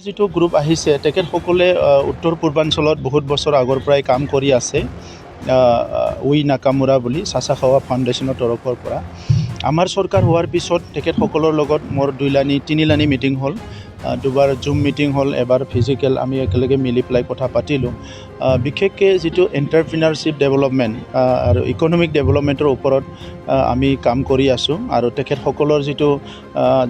যিটো গ্ৰুপ আহিছে তেখেতসকলে উত্তৰ পূৰ্বাঞ্চলত বহুত বছৰ আগৰ পৰাই কাম কৰি আছে উই নাকামুৰা বুলি চাচাখাৱা ফাউণ্ডেশ্যনৰ তৰফৰ পৰা আমাৰ চৰকাৰ হোৱাৰ পিছত তেখেতসকলৰ লগত মোৰ 2 লানি 3 লানি মিটিং হ'ল দুবাৰ জুম মিটিং হ'ল এবাৰ ফিজিক্যাল আমি একেলগে মিলি পেলাই কথা পাতিলোঁ বিশেষকৈ যিটো এণ্টাৰপ্ৰিনাৰশ্বিপ ডেভেলপমেণ্ট আৰু ইকনমিক ডেভেলপমেণ্টৰ ওপৰত আমি কাম কৰি আছোঁ আৰু তেখেতসকলৰ যিটো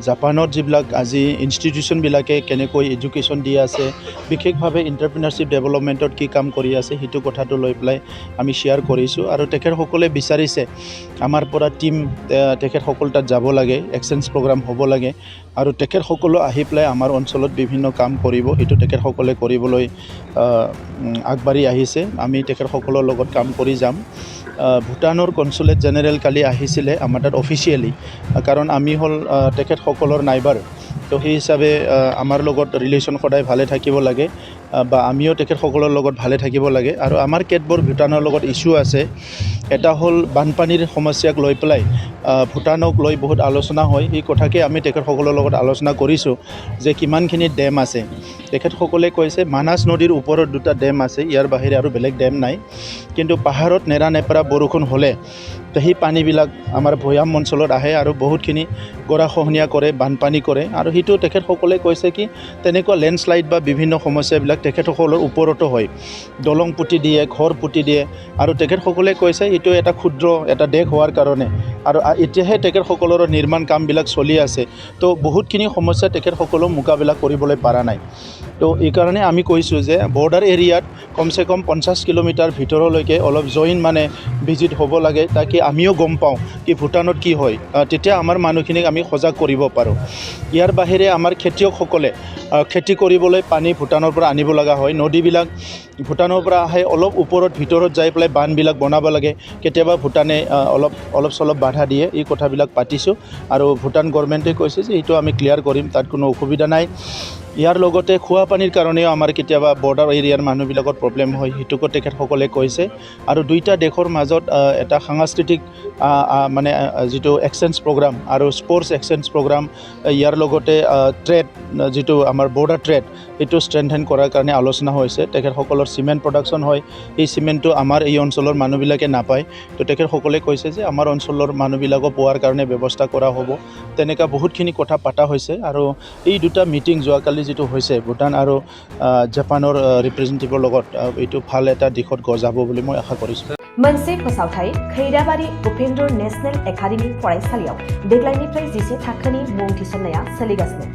জাপানত যিবিলাক আজি ইনষ্টিটিউশ্যনবিলাকে কেনেকৈ এডুকেশ্যন দি আছে বিশেষভাৱে এণ্টাৰপ্ৰিনাৰশ্বিপ ডেভেলপমেণ্টত কি কাম কৰি আছে সেইটো কথাটো লৈ পেলাই আমি শ্বেয়াৰ কৰিছোঁ আৰু তেখেতসকলে বিচাৰিছে আমাৰ পৰা টীম তেখেতসকল তাত যাব লাগে এক্সচেঞ্জ প্ৰগ্ৰাম হ'ব লাগে আৰু তেখেতসকলো আহি পেলাই আমাৰ অঞ্চলত বিভিন্ন কাম কৰিব সেইটো তেখেতসকলে কৰিবলৈ আগবাঢ়ি আহিছে আমি তেখেতসকলৰ লগত কাম কৰি যাম ভূটানৰ কনচুলেট জেনেৰেল কালি আহিছিলে আমাৰ তাত অফিচিয়েলি কাৰণ আমি হ'ল তেখেতসকলৰ নাইবাৰ তো সেই হিচাপে আমাৰ লগত ৰিলেশ্যন সদায় ভালে থাকিব লাগে বা আমিও তেখেতসকলৰ লগত ভালে থাকিব লাগে আৰু আমাৰ কেতবোৰ ভূটানৰ লগত ইছ্যু আছে এটা হ'ল বানপানীৰ সমস্যাক লৈ পেলাই ভূটানক লৈ বহুত আলোচনা হয় এই কথাকে আমি তেখেতসকলৰ লগত আলোচনা কৰিছোঁ যে কিমানখিনি ডেম আছে তেখেতসকলে কৈছে মানাছ নদীৰ ওপৰত 2টা ডেম আছে ইয়াৰ বাহিৰে আৰু বেলেগ ডেম নাই কিন্তু পাহাৰত নেৰানেপেৰা বৰষুণ হ'লে সেই পানীবিলাক আমাৰ ভৈয়াম অঞ্চলত আহে আৰু বহুতখিনি গৰাখহনীয়া কৰে বানপানী কৰে আৰু সেইটো তেখেতসকলে কৈছে কি তেনেকুৱা লেণ্ডশ্লাইড বা বিভিন্ন সমস্যাবিলাক তেখেতসকলৰ ওপৰতো হয় দলং পুতি দিয়ে ঘৰ পুতি দিয়ে আৰু তেখেতসকলে কৈছে এইটো এটা ক্ষুদ্ৰ এটা দেশ হোৱাৰ কাৰণে আৰু এতিয়াহে তেখেতসকলৰ নিৰ্মাণ কামবিলাক চলি আছে তো বহুতখিনি সমস্যা তেখেতসকলেও মোকাবিলা কৰিবলৈ পৰা নাই তো এইকাৰণে আমি কৈছোঁ যে বৰ্ডাৰ এৰিয়াত কমচে কম 50 কিলোমিটাৰ ভিতৰলৈকে অলপ জইন মানে ভিজিট হ'ব লাগে তাকে আমিও গম পাওঁ কি ভূটানত কি হয় তেতিয়া আমাৰ মানুহখিনিক আমি সজাগ কৰিব পাৰোঁ ইয়াৰ বাহিৰে আমাৰ খেতিয়কসকলে খেতি কৰিবলৈ পানী ভূটানৰ পৰা আনিব লগা হয় নদীবিলাক ভূটানৰ পৰা আহে অলপ ওপৰত ভিতৰত যাই পেলাই বান্ধবিলাক বনাব লাগে কেতিয়াবা ভূটানে অলপ চলপ বাধা দিয়ে এই কথাবিলাক পাতিছোঁ আৰু ভূটান গভৰ্ণমেণ্টে কৈছে যে এইটো আমি ক্লিয়াৰ কৰিম তাত কোনো অসুবিধা নাই ইয়াৰ লগতে খোৱা পানীৰ কাৰণেও আমাৰ কেতিয়াবা বৰ্ডাৰ এৰিয়াৰ মানুহবিলাকৰ প্ৰব্লেম হয় সেইটোকো তেখেতসকলে কৈছে আৰু 2টা দেশৰ মাজত এটা সাংস্কৃতিক মানে যিটো এক্সচেঞ্জ প্ৰগ্ৰাম আৰু স্পৰ্টছ এক্সচেঞ্জ প্ৰগ্ৰাম ইয়াৰ লগতে ট্ৰেড যিটো আমাৰ বৰ্ডাৰ ট্ৰেড সেইটো ষ্ট্ৰেংথেন কৰাৰ কাৰণে আলোচনা হৈছে তেখেতসকলৰ চিমেণ্ট প্ৰডাকশ্যন হয় এই চিমেণ্টটো আমাৰ এই অঞ্চলৰ মানুহবিলাকে নাপায় তো তেখেতসকলে কৈছে যে আমাৰ অঞ্চলৰ মানুহবিলাকো পোৱাৰ কাৰণে ব্যৱস্থা কৰা হ'ব তেনেকুৱা বহুতখিনি কথা পতা হৈছে আৰু এই 2টা মিটিং যোৱাকালি যিটো হৈছে ভূটান আৰু জাপানৰ ৰিপ্ৰেজেণ্টেটিভৰ লগত এইটো ভাল এটা দিশত গজাব বুলি মই আশা কৰিছোঁ मोनसे फोसावथाय खैराबारि उपेन्द्र नेशनेल एकाडेमि फरायसालियाव देग्लायनिफ्राय 10 थाखोनि मुं थिसननाया सोलिगासिनो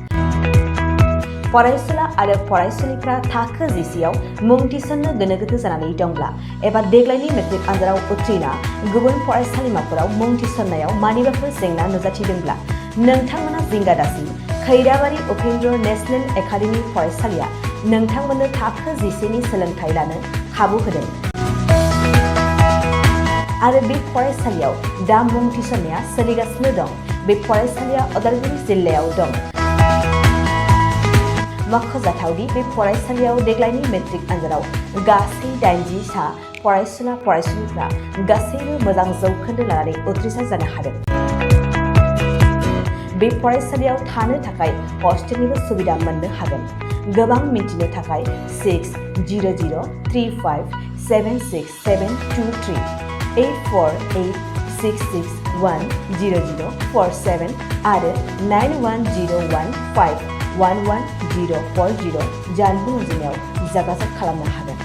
फरायसुला आरो फरायसुलिफ्रा थाखो 10आव मुं थिसननो गोनो गोथो जानानै दंब्ला एबा देग्लायनि मेट्रिक आनजादाव उथ्रिना गुबुन फरायसालिमाफोराव मुं थिसननायाव मानिबाफोर जेंना नुजाथिदोंब्ला नोंथांमोना जिंगा दासि खैराबारि उपेन्द्र नेशनेल एकाडेमि फरायसालिया नोंथांमोननो थाखो 10नि सोलोंथाय लानो खाबु होदों आरो बे फरायसालियाव दा मुं थिसननाया सोलिगासिनो दं बे फरायसालिया उदालगुरि जिल्लायाव दं मख'जाथावदि बे फरायसालियाव देग्लायनि मेट्रिक आनजादाव गासै 80 सा फरायसुला फरायसुलिफ्रा गासैबो मोजां जौखोन्दो लानानै उथ्रिसार जानो हादों बे फरायसालियाव थानो थाखाय हस्टेलनिबो सुबिदा मोननो हागोन गोबां मिन्थिनो थाखाय 600035767223 84866100047 आरो 9101511040 जानबुं अनजिमायाव जागाजाग खालामनो हागोन